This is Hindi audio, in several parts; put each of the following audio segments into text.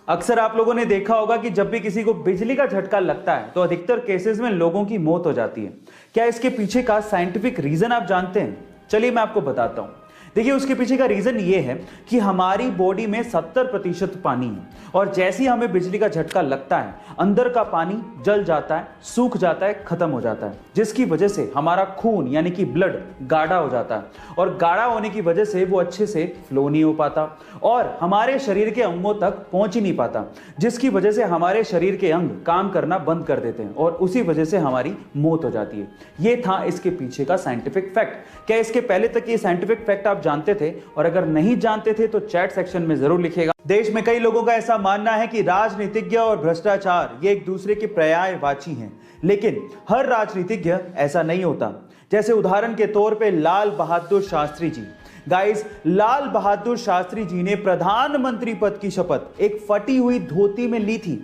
अक्सर आप लोगों ने देखा होगा कि जब भी किसी को बिजली का झटका लगता है तो अधिकतर केसेस में लोगों की मौत हो जाती है। क्या इसके पीछे का साइंटिफिक रीजन आप जानते हैं? चलिए मैं आपको बताता हूं। देखिए, उसके पीछे का रीजन ये है कि हमारी बॉडी में 70% पानी है और जैसे ही हमें बिजली का झटका लगता है अंदर का पानी जल जाता है, सूख जाता है, खत्म हो जाता है, जिसकी वजह से हमारा खून यानी कि ब्लड गाढ़ा हो जाता है और गाढ़ा होने की वजह से वो अच्छे से फ्लो नहीं हो पाता और हमारे शरीर के अंगों तक पहुंच ही नहीं पाता, जिसकी वजह से हमारे शरीर के अंग काम करना बंद कर देते हैं और उसी वजह से हमारी मौत हो जाती है। ये था इसके पीछे का साइंटिफिक फैक्ट। क्या इसके पहले तक ये साइंटिफिक फैक्ट आप जानते थे? और अगर नहीं जानते थे तो चैट सेक्शन में जरूर लिखिएगा। देश में कई लोगों का ऐसा मानना है कि राजनीतिज्ञ और भ्रष्टाचार ये एक दूसरे के पर्यायवाची हैं, लेकिन हर राजनीतिज्ञ ऐसा नहीं होता। जैसे उदाहरण के तौर पे लाल बहादुर शास्त्री जी। गाइस, लाल बहादुर शास्त्री जी ने प्रधानमंत्री पद की शपथ एक फटी हुई धोती में ली थी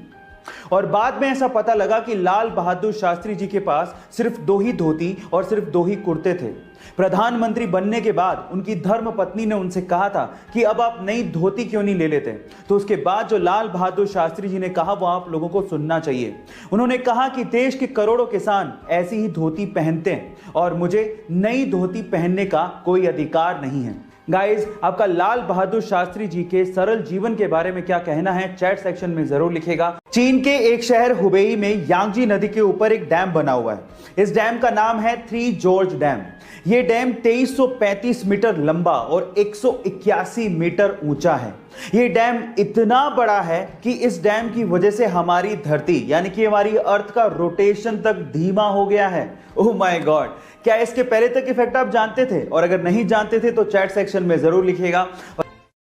और बाद में ऐसा पता लगा कि लाल बहादुर शास्त्री जी के पास सिर्फ 2 ही धोती और सिर्फ 2 ही कुर्ते थे। प्रधानमंत्री बनने के बाद उनकी धर्म पत्नी ने उनसे कहा था कि अब आप नई धोती क्यों नहीं ले लेते? तो उसके बाद जो लाल बहादुर शास्त्री जी ने कहा वो आप लोगों को सुनना चाहिए। उन्होंने कहा कि देश के करोड़ों किसान ऐसी ही धोती पहनते हैं और मुझे नई धोती पहनने का कोई अधिकार नहीं है। गाइस, आपका लाल बहादुर शास्त्री जी के सरल जीवन के बारे में क्या कहना है चैट सेक्शन में जरूर लिखेगा। चीन के एक शहर हुबेई में यांगजी नदी के ऊपर एक डैम बना हुआ है। इस डैम का नाम है 3 जॉर्ज डैम। ये डैम 2335 मीटर लंबा और 181 मीटर ऊंचा है। ये डैम इतना बड़ा है कि इस डैम की वजह से हमारी धरती यानी कि हमारी अर्थ का रोटेशन तक धीमा हो गया है। Oh my God! क्या इसके पहले तक इफेक्ट आप जानते थे? और अगर नहीं जानते थे तो चैट सेक्शन में जरूर लिखिएगा।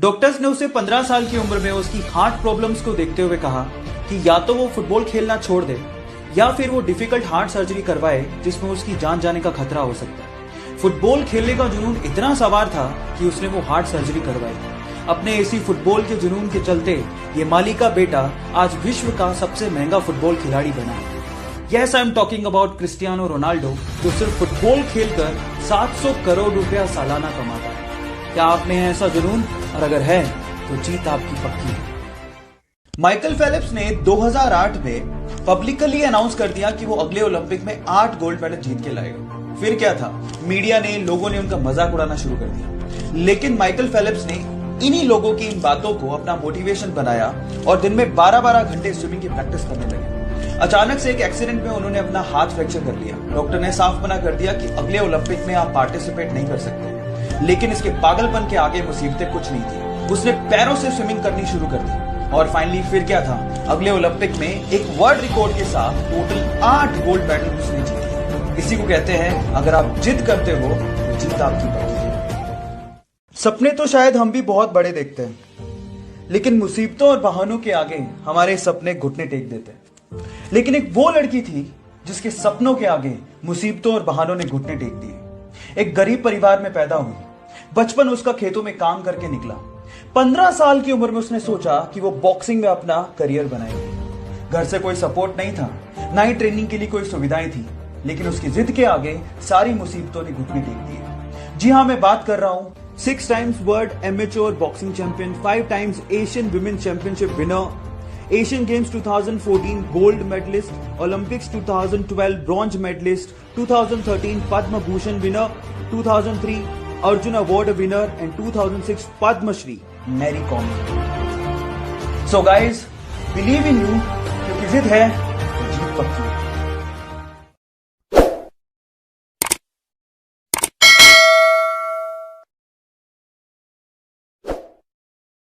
डॉक्टर्स ने उसे 15 साल की उम्र में उसकी हार्ट प्रॉब्लम्स को देखते हुए कहा कि या तो वो फुटबॉल खेलना छोड़ दे या फिर वो डिफिकल्ट हार्ट सर्जरी करवाए जिसमें उसकी जान जाने का खतरा हो सकता है। फुटबॉल खेलने का जुनून इतना सवार था कि उसने वो हार्ट सर्जरी करवाई। अपने इसी फुटबॉल के जुनून के चलते ये माली का बेटा आज विश्व का सबसे महंगा फुटबॉल खिलाड़ी बना है। Yes, I am talking about Cristiano Ronaldo, जो सिर्फ फुटबॉल खेलकर 700 करोड़ रुपया सालाना कमाता है। क्या आप में है ऐसा जुनून? और अगर है तो जीत आपकी पक्की है। माइकल फेलिप्स ने 2008 में पब्लिकली अनाउंस कर दिया कि वो अगले ओलंपिक में 8 गोल्ड मेडल जीत के लाएगा। फिर क्या था, मीडिया ने, लोगों ने उनका मजाक उड़ाना शुरू कर दिया। लेकिन माइकल फेलिप्स ने इन्हीं लोगों की इन बातों को अपना मोटिवेशन बनाया और दिन में 12-12 घंटे स्विमिंग की प्रैक्टिस करने लगे। अचानक से एक एक्सीडेंट में उन्होंने अपना हाथ फ्रैक्चर कर लिया। डॉक्टर ने साफ मना कर दिया कि अगले ओलंपिक में आप पार्टिसिपेट नहीं कर सकते। लेकिन इसके पागलपन के आगे मुसीबतें कुछ नहीं थी। उसने पैरों से स्विमिंग करनी शुरू कर दी और फाइनली फिर क्या था, अगले ओलंपिक में एक वर्ल्ड रिकॉर्ड के साथ टोटल 8 गोल्ड मेडल उसने जीते। इसी को कहते हैं, अगर आप जिद करते हो तो जीत आपकी पक्की है। सपने तो शायद हम भी बहुत बड़े देखते हैं, लेकिन मुसीबतों और बहानों के आगे हमारे सपने घुटने टेक देते हैं। लेकिन एक वो लड़की थी जिसके सपनों के आगे मुसीबतों और बहानों ने घुटने टेक दिए। एक गरीब परिवार में पैदा हुई। बचपन उसका खेतों में काम करके निकला। 15 साल की उम्र में उसने सोचा कि वो बॉक्सिंग में अपना करियर बनाएगी। घर से कोई सपोर्ट नहीं था, ना ही ट्रेनिंग के लिए कोई सुविधाएं थी, लेकिन उसकी जिद के आगे सारी मुसीबतों ने घुटने टेक दिए। जी हां, मैं बात कर रहा हूं 6 times world amateur boxing champion, 5 times Asian women championship winner, Asian games 2014 gold medalist, Olympics 2012 bronze medalist, 2013 Padma Bhushan winner, 2003 Arjuna award winner and 2006 Padma Shri Mary Kom. So guys, believe in you, क्योंकि जिद है तो जीत पक्की।